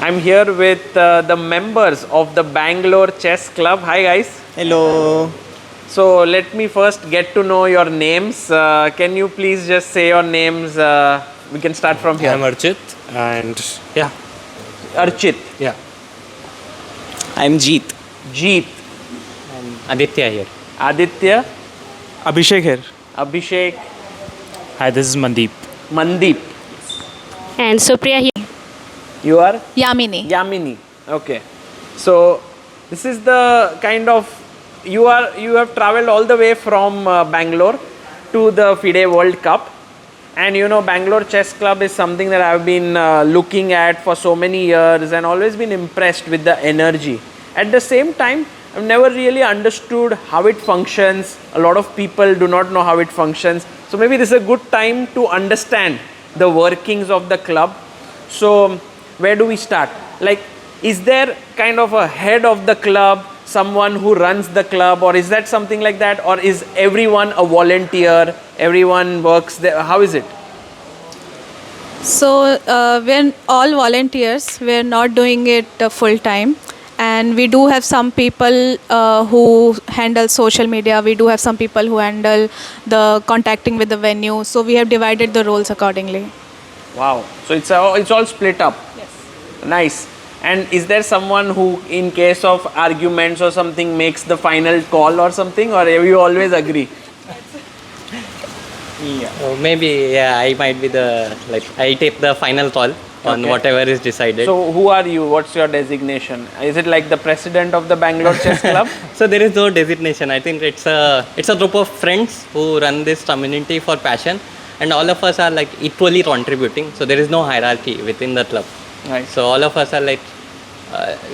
I'm here with the members of the Bangalore Chess Club. Hi guys. Hello. So let me first get to know your names. Can you please just say your names? We can start from here. I'm Archit and yeah. Archit. Yeah. I'm Jeet. Jeet. Aditya here. Aditya. Abhishek here. Abhishek. Hi, this is Mandeep. Mandeep. And Supriya here. You are? Yamini. Yamini. Okay. So this is the kind of you have traveled all the way from Bangalore to the FIDE World Cup, and you know Bangalore Chess Club is something that I've been looking at for so many years and always been impressed with the energy. At the same time, I've never really understood how it functions. A lot of people do not know how it functions. So maybe this is a good time to understand the workings of the club. So where do we start? Like, is there kind of a head of the club, someone who runs the club, or is that something like that, or is everyone a volunteer, everyone works there? How is it? So we're all volunteers. We're not doing it full time, and we do have some people who handle social media. We do have some people who handle the contacting with the venue. So we have divided the roles accordingly. Wow. So it's all split up. Yes. Nice. And is there someone who, in case of arguments or something, makes the final call or something, or you always agree? Maybe I might be I take the final call on Okay. whatever is decided. So who are you? What's your designation? Is it like the president of the Bangalore Chess Club? So there is no designation. I think it's a group of friends who run this community for passion, and all of us are like equally contributing. So there is no hierarchy within the club. Right. So all of us are like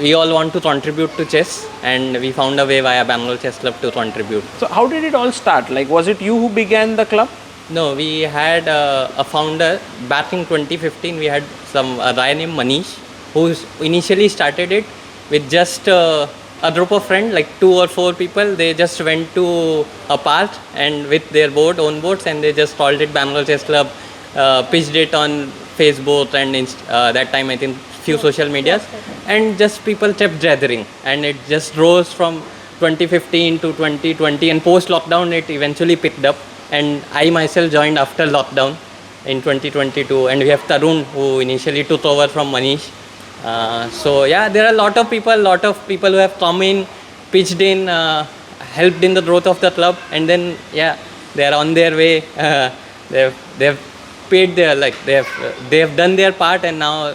we all want to contribute to chess, and we found a way via Bangalore Chess Club to contribute. So how did it all start? Like, was it you who began the club? No, we had a founder back in 2015. We had some guy named Manish who initially started it with just a group of friends, like 2 or 4 people. They just went to a park and with their own boards, and they just called it Bangalore Chess Club, pitched it on Facebook and that time I think few social medias, and just people kept gathering, and it just rose from 2015 to 2020, and post lockdown it eventually picked up, and I myself joined after lockdown in 2022, and we have Tarun who initially took over from Manish. So yeah, there are a lot of people who have come in, pitched in, helped in the growth of the club, and then yeah, they are on their way. They've paid their they have done their part, and now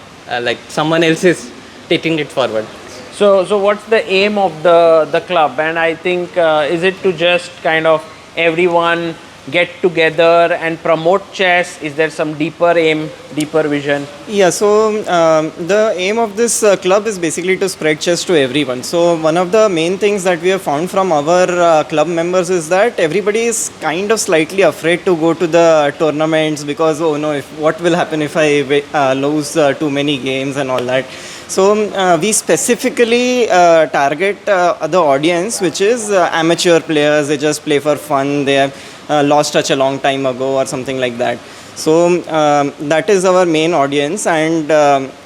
someone else is taking it forward. So what's the aim of the club? And I think is it to just kind of everyone get together and promote chess? Is there some deeper aim, deeper vision? Yeah, so the aim of this club is basically to spread chess to everyone. So one of the main things that we have found from our club members is that everybody is kind of slightly afraid to go to the tournaments because, oh no, what will happen if I lose too many games and all that. So we specifically target the audience, which is amateur players. They just play for fun. They have lost touch a long time ago or something like that. So that is our main audience, and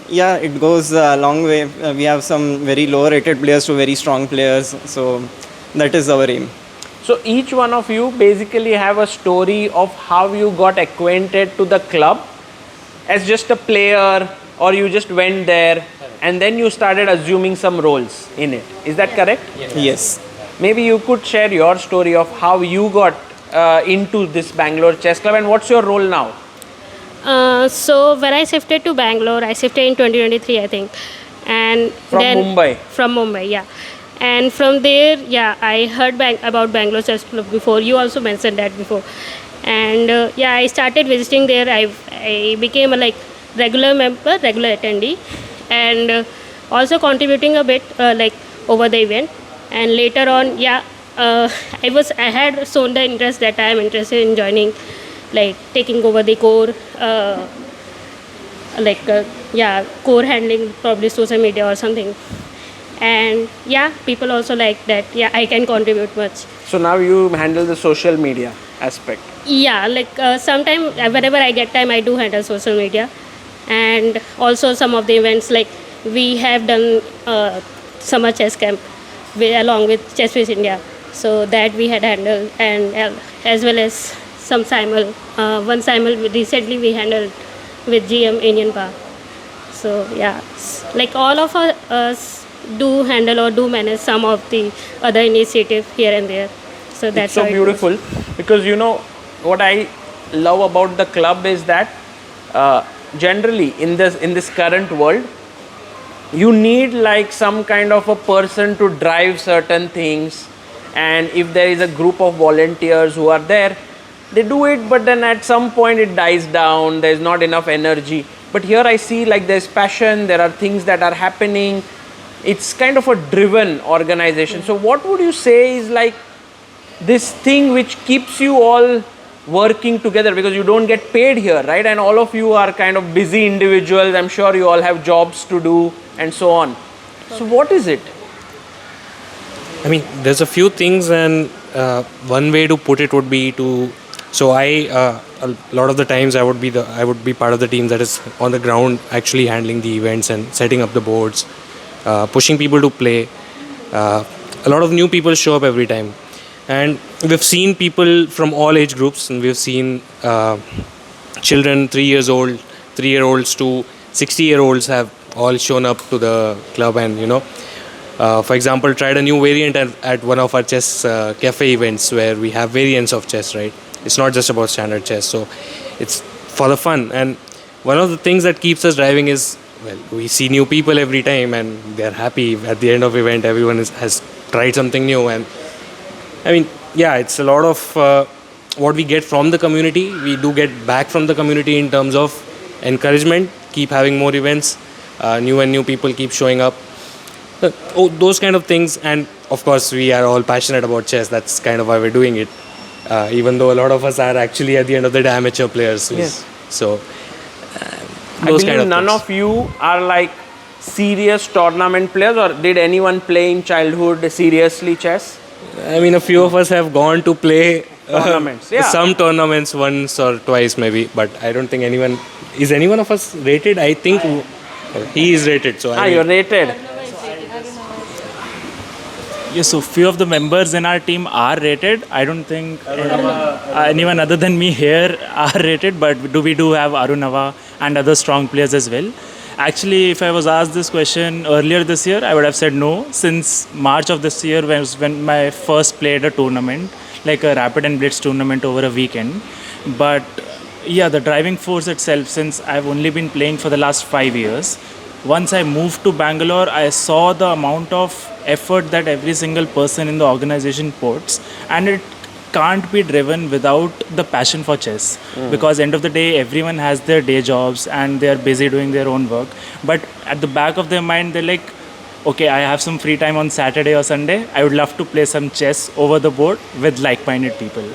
yeah, it goes a long way. We have some very low rated players to very strong players. So that is our aim. So each one of you basically have a story of how you got acquainted to the club as just a player, or you just went there and then you started assuming some roles in it. Is that correct? Yes. Maybe you could share your story of how you got into this Bangalore Chess Club, and what's your role now? So when I shifted to Bangalore, I shifted in 2023, I think. And From then Mumbai? From Mumbai, yeah. And from there, yeah, I heard about Bangalore Chess Club before. You also mentioned that before. And yeah, I started visiting there. I became a regular member, regular attendee, and also contributing a bit over the event. And later on, yeah, I had shown the interest that I am interested in joining, taking over the core, core handling, probably social media or something. And yeah, people also like that. Yeah, I can contribute much. So now you handle the social media aspect. Yeah, sometime whenever I get time, I do handle social media, and also some of the events we have done summer chess camp along with ChessBase India. So that we had handled, and as well as some simul. One simul recently we handled with GM Indian Bar. So yeah, like all of us do handle or do manage some of the other initiative here and there. So that's It's so how it goes. beautiful because what I love about the club is that generally in this current world you need like some kind of a person to drive certain things, and if there is a group of volunteers who are there, they do it, but then at some point it dies down, there's not enough energy. But here I see like there's passion, there are things that are happening, it's kind of a driven organization. So what would you say is like this thing which keeps you all working together, because you don't get paid here, right? And all of you are kind of busy individuals, I'm sure you all have jobs to do and so on. So what is it? I mean, there's a few things, and one way to put it would be to. So a lot of the times I would be part of the team that is on the ground, actually handling the events and setting up the boards, pushing people to play. A lot of new people show up every time, and we've seen people from all age groups, and we've seen children, 3-year-olds to 60-year-olds have all shown up to the club, and for example, tried a new variant at one of our chess cafe events where we have variants of chess, right? It's not just about standard chess, so it's for the fun. And one of the things that keeps us driving is, well, we see new people every time and they're happy. At the end of event, everyone has tried something new, and I mean, yeah, it's a lot of what we get from the community. We do get back from the community in terms of encouragement, keep having more events, new people keep showing up. Those kind of things. And of course, we are all passionate about chess. That's kind of why we're doing it. Even though a lot of us are actually at the end of the day amateur players. Yes. So, I those believe kind of none things. of you are like serious tournament players, or did anyone play in childhood seriously chess? I mean, a few of us have gone to play Tournaments, yeah. some tournaments once or twice maybe, but I don't think anyone is any one of us rated. I think he is rated. So You're rated. Yes, so few of the members in our team are rated. I don't think anyone other than me here are rated, but we do have Arunava and other strong players as well. Actually, if I was asked this question earlier this year, I would have said no. Since March of this year, when I first played a tournament, like a Rapid and Blitz tournament over a weekend. But yeah, the driving force itself, since I've only been playing for the last 5 years, once I moved to Bangalore, I saw the amount of effort that every single person in the organization puts, and it can't be driven without the passion for chess. Because end of the day, everyone has their day jobs and they are busy doing their own work, but at the back of their mind they're like, okay, I have some free time on Saturday or Sunday, I would love to play some chess over the board with like-minded people.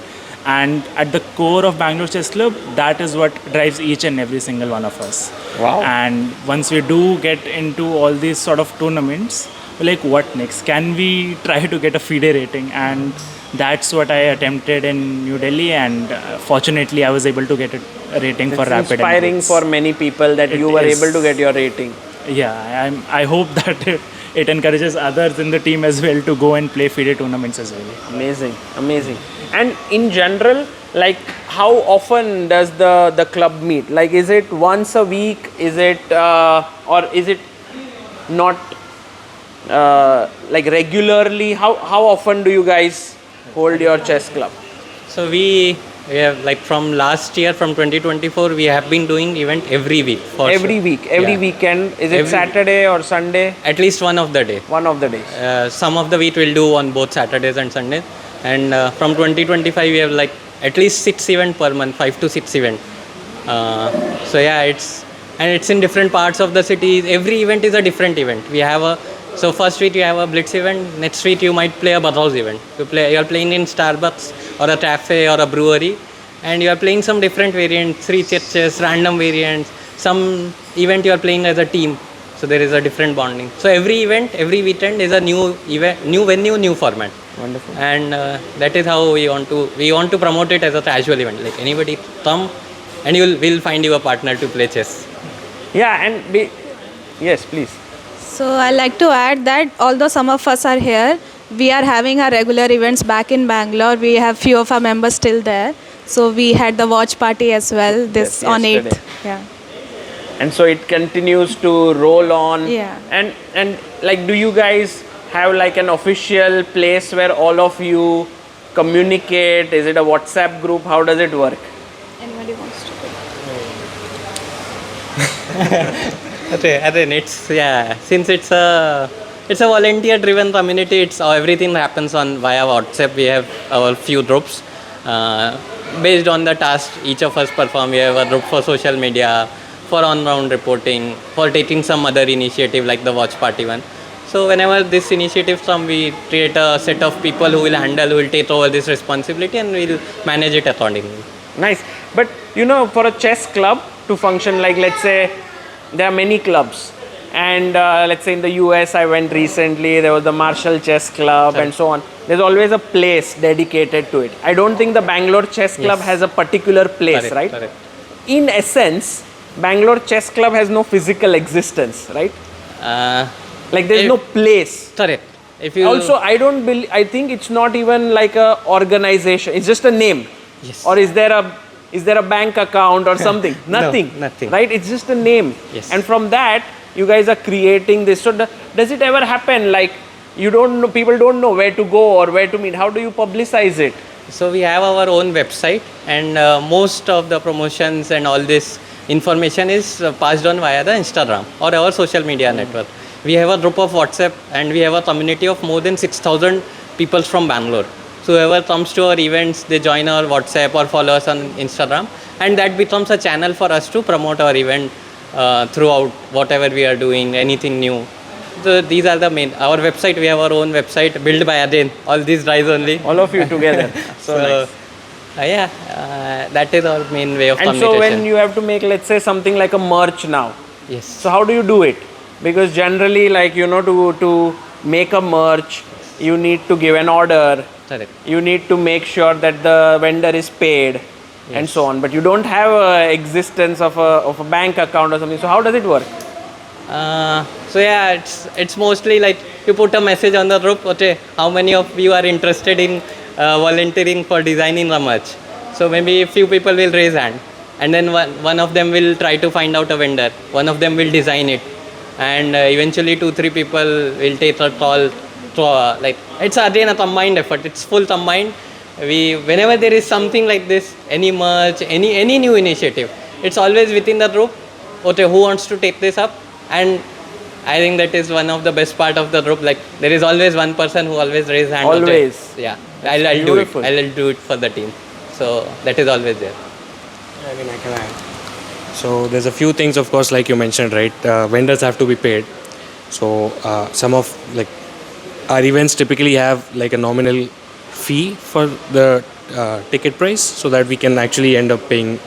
And at the core of Bangalore Chess Club, that is what drives each and every single one of us. Wow. And once we do get into all these sort of tournaments, we're like, what next? Can we try to get a FIDE rating? And that's what I attempted in New Delhi, and fortunately I was able to get a rating for It's Rapid. inspiring and Blitz. for many people that It you were is. able to get your rating. Yeah, I hope that it encourages others in the team as well to go and play FIDE tournaments as well. Amazing. And in general, like how often does the club meet? Like, is it once a week? Is it or is it not like regularly? How often do you guys hold your chess club? So we have, like, from last year, from 2024, we have been doing event every week. Every week, every Yeah. weekend. Is it Every- Saturday or Sunday? At least one of the day. One of the days. Some of the week we'll do on both Saturdays and Sundays. And from 2025, we have like at least 6 events per month, 5 to 6 events. So yeah, it's in different parts of the city. Every event is a different event. So first week you have a Blitz event. Next week you might play a Battles event. You are playing in Starbucks or a cafe or a brewery, and you are playing some different variants, 3 chess, random variants. Some event you are playing as a team. So there is a different bonding. So every event, every weekend is a new event, new venue, new format. Wonderful. And that is how we want to promote it as a casual event. Like anybody come, and we'll find you a partner to play chess. Yeah, and yes, please. So I like to add that although some of us are here, we are having our regular events back in Bangalore. We have few of our members still there. So we had the watch party as well this Yes, on yesterday. 8th. Yeah. And so it continues to roll on. Yeah. And like, do you guys have like an official place where all of you communicate? Is it a WhatsApp group? How does it work? Anybody wants to? I think it's since it's a volunteer driven community, it's everything happens on via WhatsApp. We have our few groups based on the task each of us perform. We have a group for social media, for on-ground reporting, for taking some other initiative like the watch party one. So whenever this initiative comes, we create a set of people who will take over this responsibility, and we'll manage it accordingly. Nice. But for a chess club to function, like, let's say there are many clubs, and let's say in the US I went recently, there was the Marshall Chess Club and so on. There's always a place dedicated to it. I don't think the Bangalore Chess Club has a particular place, Correct, right? correct. In essence, Bangalore Chess Club has no physical existence, right? Like there's no place. Correct. If you Also, I think it's not even like a organization. It's just a name. Yes. Or is there a bank account or something? Nothing. nothing. Right? It's just a name. Yes. And from that, you guys are creating this. So does it ever happen like people don't know where to go or where to meet? How do you publicize it? So we have our own website, and most of the promotions and all this information is passed on via the Instagram or our social media network. We have a group of WhatsApp, and we have a community of more than 6,000 people from Bangalore. So whoever comes to our events, they join our WhatsApp or follow us on Instagram, and that becomes a channel for us to promote our event throughout whatever we are doing, anything new. So these are the main. Our website, we have our own website built by Adin. All these guys only. All of you together. So nice. That is our main way of And communication. so when you have to make, let's say, something like a merch now. Yes. So how do you do it? Because generally, like, to make a merch, you need to give an order. Correct. You need to make sure that the vendor is paid and so on. But you don't have a existence of a bank account or something. So how does it work? It's mostly like you put a message on the group. Okay, how many of you are interested in volunteering for designing a merch? So maybe a few people will raise hand, and then one of them will try to find out a vendor. One of them will design it, and eventually 2-3 people will take a call. Like it's again a combined effort. It's full combined. Whenever there is something like this, any merch, any new initiative, it's always within the group. Okay, who wants to take this up? And I think that is one of the best part of the group. Like there is always one person who always raises hand. Always. Okay, yeah, I'll do it. beautiful. I'll do it for the team. So that is always there. I mean, I can add. So there's a few things, of course, like you mentioned, right? Vendors have to be paid. So some of like our events typically have like a nominal fee for the ticket price, so that we can actually end up paying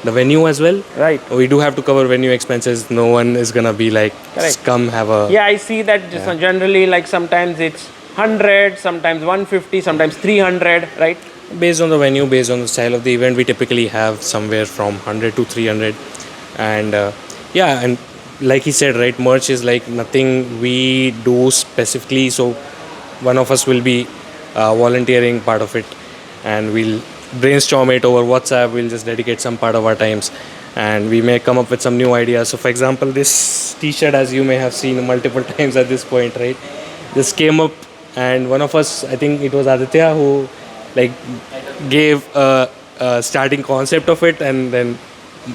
the venue as well. Right. We do have to cover venue expenses. No one is gonna be like, Correct. come have a. Yeah, I see that generally, like sometimes it's 100, sometimes 150, sometimes 300, right? Based on the venue, based on the style of the event, we typically have somewhere from 100 to 300. And and like he said, right, merch is like nothing we do specifically. So one of us will be volunteering part of it, and we'll brainstorm it over WhatsApp. We'll just dedicate some part of our times, and we may come up with some new ideas. So for example, this t-shirt, as you may have seen multiple times at this point, right, this came up, and one of us, I think it was Aditya, who like gave a starting concept of it, and then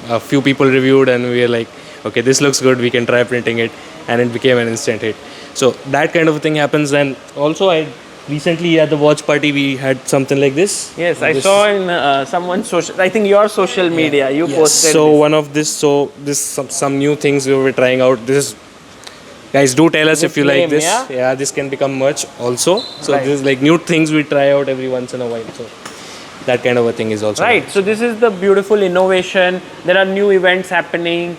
a few people reviewed, and we were like, okay, this looks good, we can try printing it, and it became an instant hit. So that kind of a thing happens. And also I recently at the watch party we had something like this. Yes, I saw in someone's social, I think your social media, you posted So this. one of this, some new things we were trying out. This is, guys, do tell us This if you like name, this. yeah? This can become merch also. So Right. this is like new things we try out every once in a while. So that kind of a thing is also Right, so this is the beautiful innovation. There are new events happening,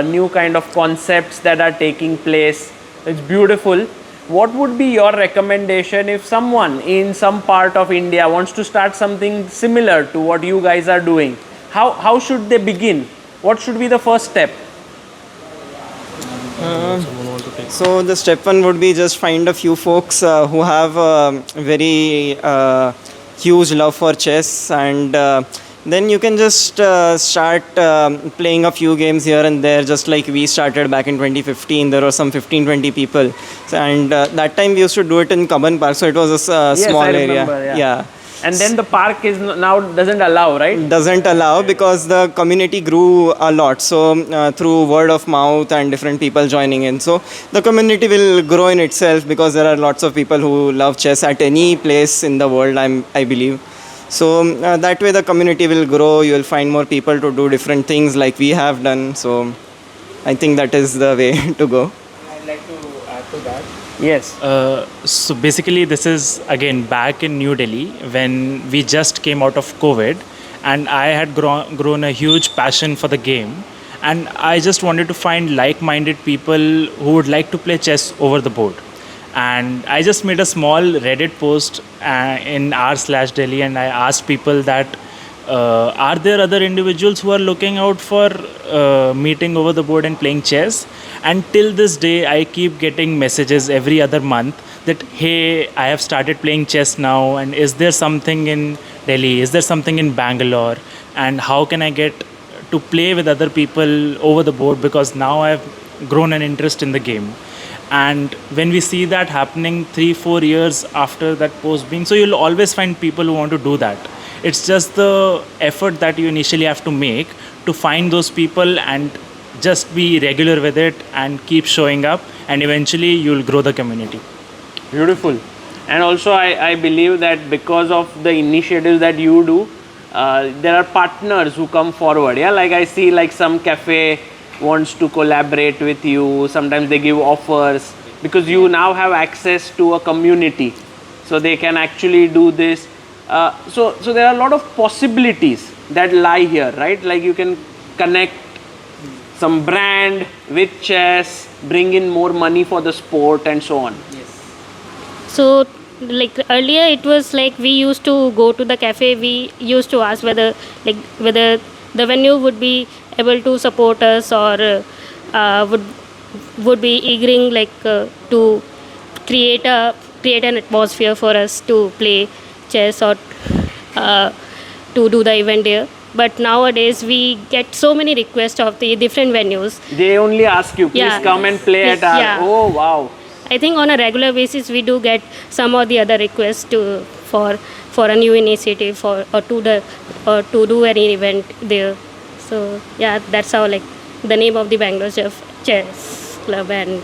new kind of concepts that are taking place. It's beautiful. What would be your recommendation if someone in some part of India wants to start something similar to what you guys are doing? How should they begin? What should be the first step? Someone want to take? So the step one would be just find a few folks who have very huge love for chess, and then you can just start playing a few games here and there, just like we started back in 2015. There were some 15-20 people, so, and that time we used to do it in Kaban Park, so it was a Yes, small I area. remember, yeah. And then the park is now doesn't allow, right? Doesn't allow because the community grew a lot, so through word of mouth and different people joining in, so the community will grow in itself because there are lots of people who love chess at any place in the world, I believe. So that way the community will grow, you will find more people to do different things like we have done, so I think that is the way to go. I'd like to add to that. Yes. So basically, this is again back in New Delhi when we just came out of COVID, and I had grown a huge passion for the game, and I just wanted to find like-minded people who would like to play chess over the board. And I just made a small Reddit post in r/Delhi, and I asked people that are there other individuals who are looking out for meeting over the board and playing chess. And till this day I keep getting messages every other month that, hey, I have started playing chess now, and is there something in Delhi, is there something in Bangalore, and how can I get to play with other people over the board, because now I've grown an interest in the game. And when we see that happening 3-4 years after that post being, so you'll always find people who want to do that. It's just the effort that you initially have to make to find those people and just be regular with it and keep showing up, and eventually you'll grow the community. Beautiful. And also I believe that because of the initiatives that you do, there are partners who come forward. Yeah, like I see like some cafe wants to collaborate with you. Sometimes they give offers because you now have access to a community, so they can actually do this. So there are a lot of possibilities that lie here, right? Like you can connect some brand with chess, bring in more money for the sport and so on. So like earlier it was like we used to go to the cafe, we used to ask whether the venue would be able to support us, or would be eagering to create an atmosphere for us to play chess, or to do the event there. But nowadays we get so many requests of the different venues. They only ask you, please come and play at our. Yeah. Oh wow. I think on a regular basis we do get some or the other requests for a new initiative, or to do any event there. So yeah, that's how like the name of the Bangalore Chess Club. And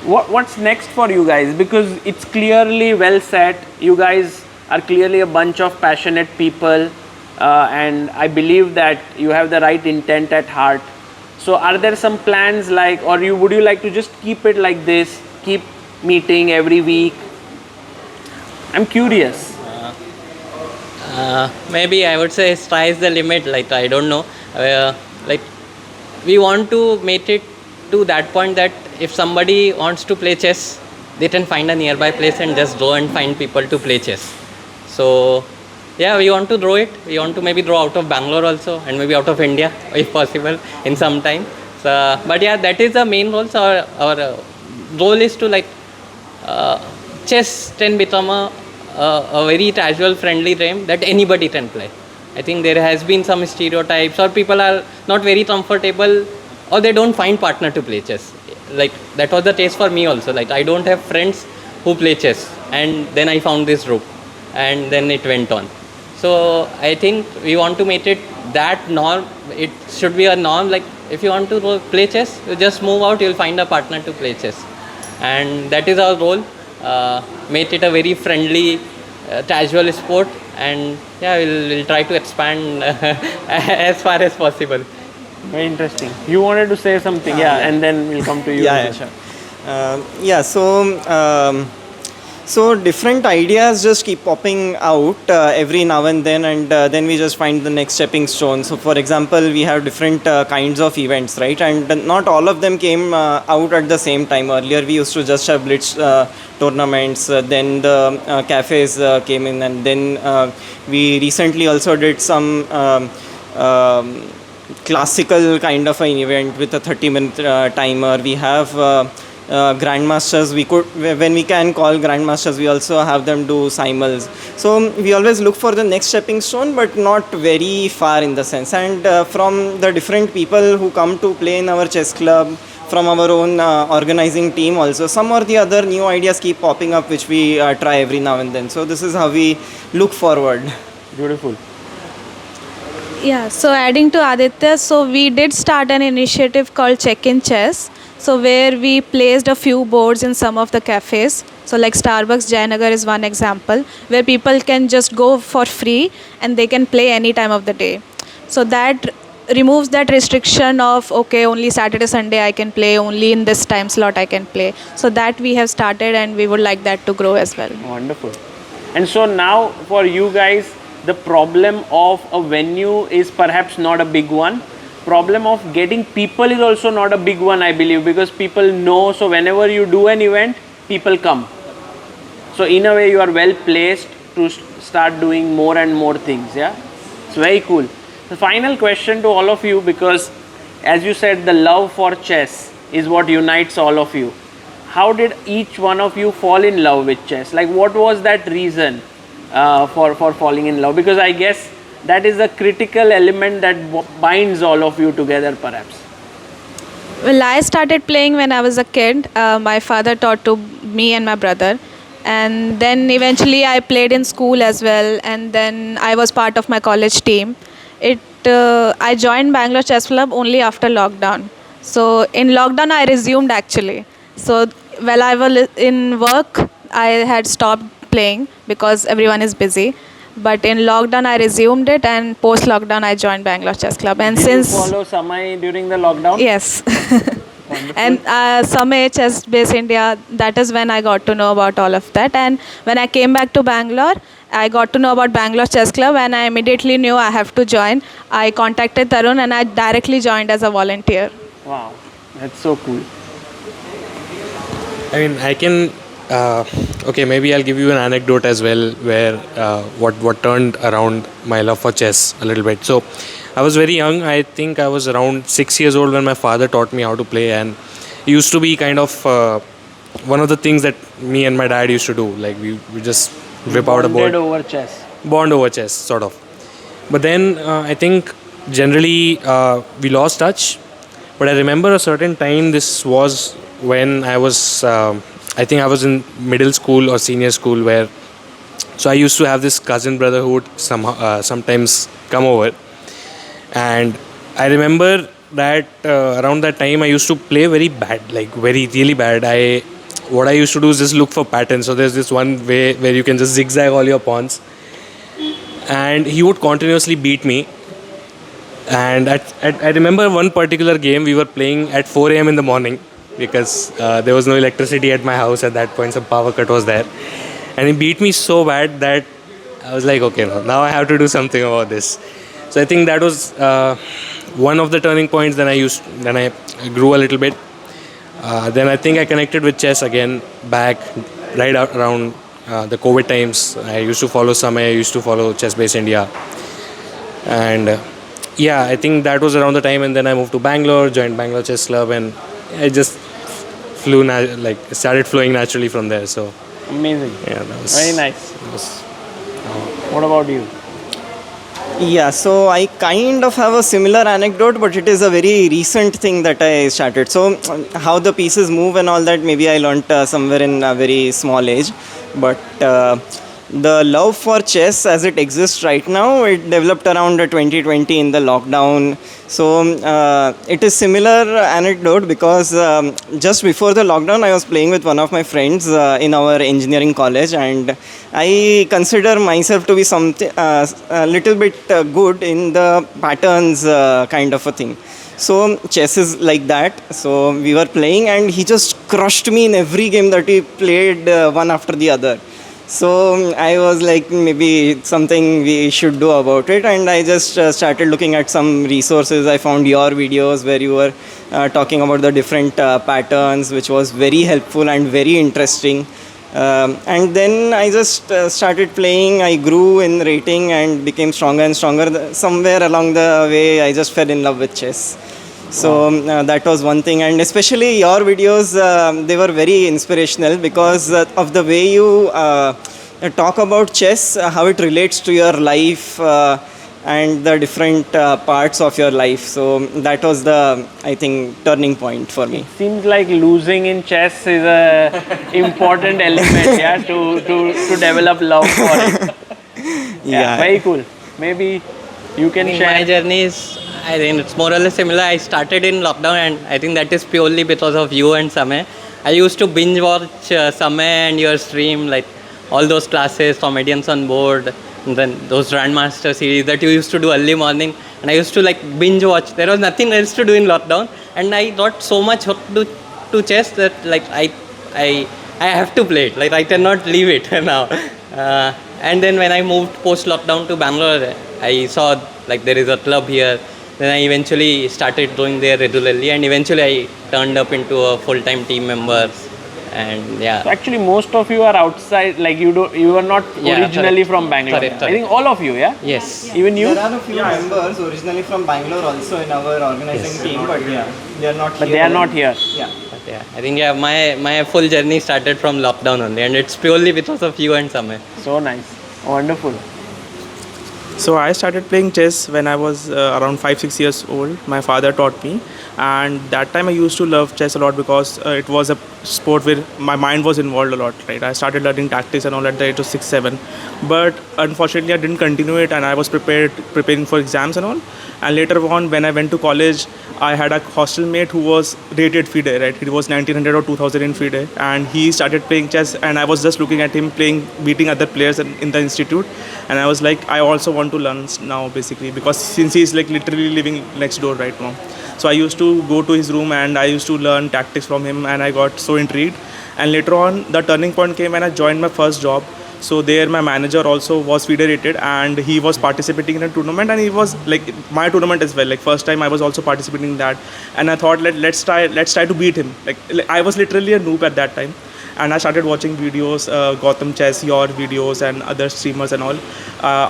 What's next for you guys? Because it's clearly well set. You guys are clearly a bunch of passionate people, and I believe that you have the right intent at heart. So are there some plans would you like to just keep it like this, keep meeting every week? I'm curious. Maybe I would say sky's the limit. Like I don't know. Like we want to make it to that point that if somebody wants to play chess, they can find a nearby place and just go and find people to play chess. So yeah, we want to draw it. We want to maybe draw out of Bangalore also, and maybe out of India if possible in some time. So, but yeah, that is the main goal. So our goal is to chess can become a very casual, friendly game that anybody can play. I think there has been some stereotypes, or people are not very comfortable, or they don't find partner to play chess. Like that was the case for me also. Like I don't have friends who play chess, and then I found this group, and then it went on. So I think we want to make it that norm. It should be a norm. Like if you want to play chess, you just move out, you'll find a partner to play chess, and that is our goal. Make it a very friendly, casual sport, and yeah, we'll try to expand as far as possible. Very interesting. You wanted to say something, and then we'll come to you. Yeah, sure. So different ideas just keep popping out every now and then we just find the next stepping stone. So for example, we have different kinds of events, right? And not all of them came out at the same time. Earlier we used to just have blitz tournaments, then the cafes came in, and then we recently also did some classical kind of an event with a 30-minute timer. We have grandmasters. We could, when we can call grandmasters, we also have them do simuls. So we always look for the next stepping stone, but not very far in the sense. And from the different people who come to play in our chess club, from our own organizing team also, some or the other new ideas keep popping up, which we try every now and then. So this is how we look forward. Beautiful. Yeah, so adding to Aditya, so we did start an initiative called Check-in Chess. So where we placed a few boards in some of the cafes. So like Starbucks Jayanagar is one example, where people can just go for free and they can play any time of the day. So that removes that restriction of, okay, only Saturday, Sunday I can play, only in this time slot I can play. So that we have started and we would like that to grow as well. Wonderful. And so now for you guys, the problem of a venue is perhaps not a big one. Problem of getting people is also not a big one, I believe, because people know. So whenever you do an event, people come. So in a way, you are well placed to start doing more and more things. Yeah, it's very cool. The final question to all of you, because as you said, the love for chess is what unites all of you. How did each one of you fall in love with chess? Like, what was that reason for falling in love? Because I guess that is a critical element that binds all of you together, perhaps. Well, I started playing when I was a kid. My father taught to me and my brother. And then eventually I played in school as well. And then I was part of my college team. I joined Bangalore Chess Club only after lockdown. So in lockdown I resumed actually. So while I was in work, I had stopped playing because everyone is busy. But in lockdown I resumed it, and post lockdown I joined Bangalore Chess Club. And Did since you follow Samay during the lockdown? yes. And Samay, ChessBase India, that is when I got to know about all of that. And when I came back to Bangalore, I got to know about Bangalore Chess Club, and I immediately knew I have to join. I contacted Tarun and I directly joined as a volunteer. Wow, that's so cool. I mean, I can. Okay, maybe I'll give you an anecdote as well, where what turned around my love for chess a little bit. So, I was very young. I think I was around 6 years old when my father taught me how to play, and it used to be kind of one of the things that me and my dad used to do. Like we just whip out a board. Bond over chess, sort of. But then I think generally we lost touch. But I remember a certain time. This was when I was. I think I was in middle school or senior school, where so I used to have this cousin brother who would sometimes come over, and I remember that around that time I used to play very bad, like really bad. What I used to do is just look for patterns. So there's this one way where you can just zigzag all your pawns, and he would continuously beat me. And I remember one particular game we were playing at 4 a.m. in the morning, because there was no electricity at my house at that point. Some power cut was there, and he beat me so bad that I was like, okay, no, now I have to do something about this. So I think that was one of the turning points. Then I grew a little bit. Then I think I connected with chess again back right around the COVID times. I used to follow Samay, I used to follow ChessBase India, and yeah, I think that was around the time. And then I moved to Bangalore, joined Bangalore Chess Club, and I just started flowing naturally from there. So amazing. Yeah, that was very nice. What about you? Yeah, so I kind of have a similar anecdote, but it is a very recent thing that I started. So how the pieces move and all that, maybe I learnt somewhere in a very small age. But the love for chess as it exists right now, it developed around 2020 in the lockdown. So it is similar anecdote, because just before the lockdown I was playing with one of my friends in our engineering college, and I consider myself to be something a little bit good in the patterns kind of a thing. So chess is like that. So we were playing and he just crushed me in every game that he played, one after the other. So I was like, maybe something we should do about it, and I just started looking at some resources. I found your videos where you were talking about the different patterns, which was very helpful and very interesting. And then I just started playing. I grew in rating and became stronger and stronger. Somewhere along the way, I just fell in love with chess. So that was one thing, and especially your videos, they were very inspirational because of the way you talk about chess, how it relates to your life. And the different parts of your life. So that was the, I think, turning point for me. Seems like losing in chess is a important element, yeah, to develop love for it. Yeah, very cool. Maybe you can think share. my journey is, I think it's more or less similar. I started in lockdown, and I think that is purely because of you and Samay. I used to binge watch Samay and your stream, like all those classes, comedians on board, and then those Grandmaster series that you used to do early morning. And I used to like binge watch. There was nothing else to do in lockdown, and I got so much hooked to chess that like I have to play it. Like I cannot leave it now. And then when I moved post lockdown to Bangalore, I saw like there is a club here. Then I eventually started going there regularly, and eventually I turned up into a full-time team member. And yeah, So actually, most of you are outside. Like you were not Yeah, originally correct. from Bangalore. Correct, I think all of you, yeah. yes. Even you, There are a few members originally from Bangalore also in our organizing team, but yeah, they are not but here. they are not here. Yeah. But yeah, I think my full journey started from lockdown only, and it's purely because of you and Samay. So nice, wonderful. So I started playing chess when I was around 5-6 years old. My father taught me, and that time I used to love chess a lot because it was a sport where my mind was involved a lot. Right, I started learning tactics and all at the age of 6-7, but unfortunately I didn't continue it, and I was preparing for exams and all. And later on, when I went to college, I had a hostel mate who was rated FIDE. Right, he was 1900 or 2000 in FIDE, and he started playing chess, and I was just looking at him playing, beating other players in the institute, and I was like, I also want to learn now, basically, because since he's like literally living next door right now. So I used to go to his room and I used to learn tactics from him, and I got so intrigued. And later on, the turning point came when I joined my first job. So there my manager also was FIDE rated, and he was participating in a tournament, and he was like my tournament as well. Like first time I was also participating in that, and I thought let's try to beat him. Like I was literally a noob at that time, and I started watching videos, Gotham Chess, your videos, and other streamers and all.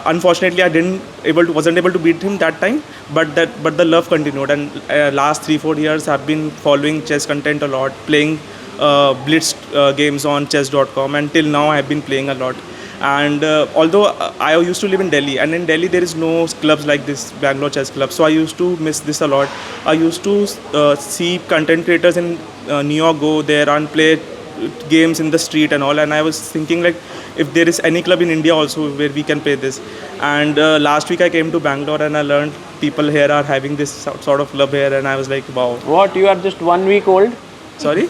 Unfortunately, I wasn't able to beat him that time, but the love continued, and last 3-4 years I've been following chess content a lot, playing blitz games on chess.com, and till now I've been playing a lot. And although I used to live in Delhi, and in Delhi there is no clubs like this Bangalore Chess Club, so I used to miss this a lot. I used to see content creators in New York go there and play games in the street and all, and I was thinking like if there is any club in India also where we can play this. And last week I came to Bangalore and I learned people here are having this sort of club here, and I was like, wow. What? You are just 1 week old? Sorry.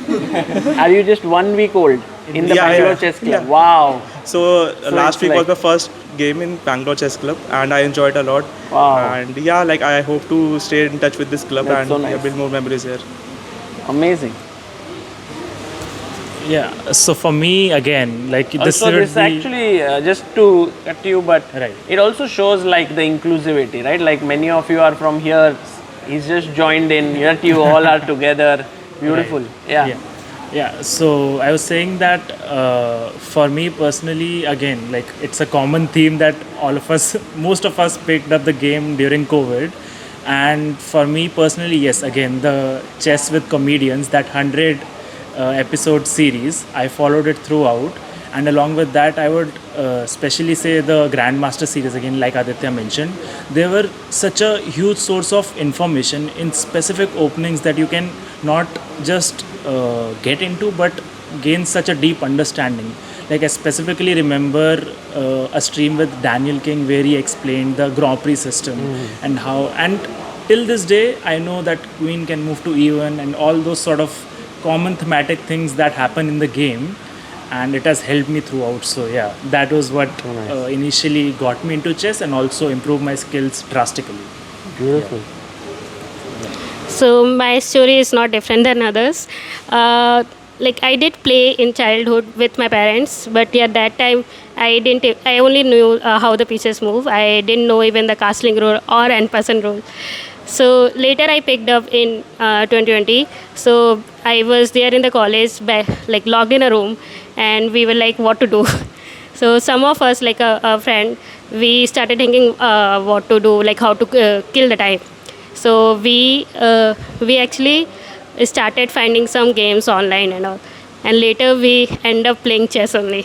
Are you just 1 week old in the Yeah, Bangalore yeah. Chess Club? Yeah. Wow. So last it's week like- was the first game in Bangalore Chess Club, and I enjoyed a lot. Wow. And yeah, like I hope to stay in touch with this club That's and so nice. build more memories here. Amazing. Yeah. So for me, again, like this Also, would this be actually, just to cut you, but Right. it also shows like the inclusivity, right? Like many of you are from here. He's just joined in. Yet you all are together. Beautiful. Yeah. yeah. Yeah, so I was saying that for me personally, again, like it's a common theme that all of us, most of us picked up the game during COVID. And for me personally, yes, again, the Chess with Comedians, that 100 episode series, I followed it throughout. And along with that, I would especially say the Grandmaster series, again, like Aditya mentioned, they were such a huge source of information in specific openings that you can not just get into, but gain such a deep understanding. Like I specifically remember a stream with Daniel King where he explained the Grand Prix system and how, and till this day, I know that Queen can move to E1 and all those sort of common thematic things that happen in the game. And it has helped me throughout. So yeah, that was what initially got me into chess and also improved my skills drastically. Beautiful. So my story is not different than others. Like I did play in childhood with my parents, but at that time I only knew how the pieces move. I didn't know even the castling rule or n% rule. So later I picked up in 2020. So I was there in the college, like locked in a room, and we were like, what to do? So some of us, like a friend, we started thinking what to do, like how to kill the time. So we actually started finding some games online and all, and later we end up playing chess only.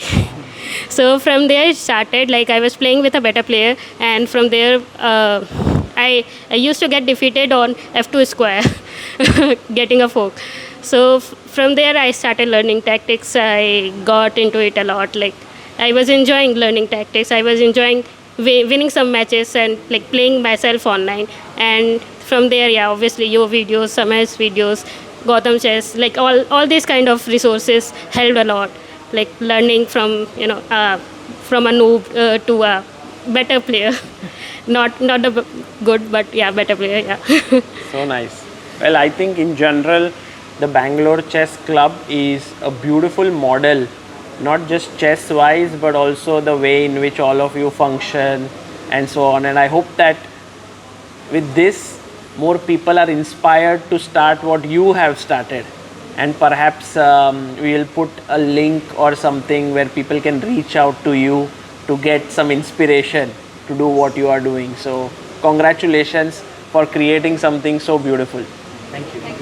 So from there it started, like I was playing with a better player, and from there I used to get defeated on f2 square, getting a fork. So from there I started learning tactics. I got into it a lot. Like I was enjoying learning tactics. I was enjoying winning some matches and like playing myself online. And from there, yeah, obviously your videos, Samay's videos, Gotham Chess, like all these kind of resources helped a lot. Like learning from from a noob to a better player. Not a good, but yeah, better player. Yeah. So nice. Well, I think in general, the Bangalore Chess Club is a beautiful model, not just chess wise, but also the way in which all of you function and so on. And I hope that with this, more people are inspired to start what you have started. And perhaps we will put a link or something where people can reach out to you to get some inspiration to do what you are doing. So congratulations for creating something so beautiful. Thank you.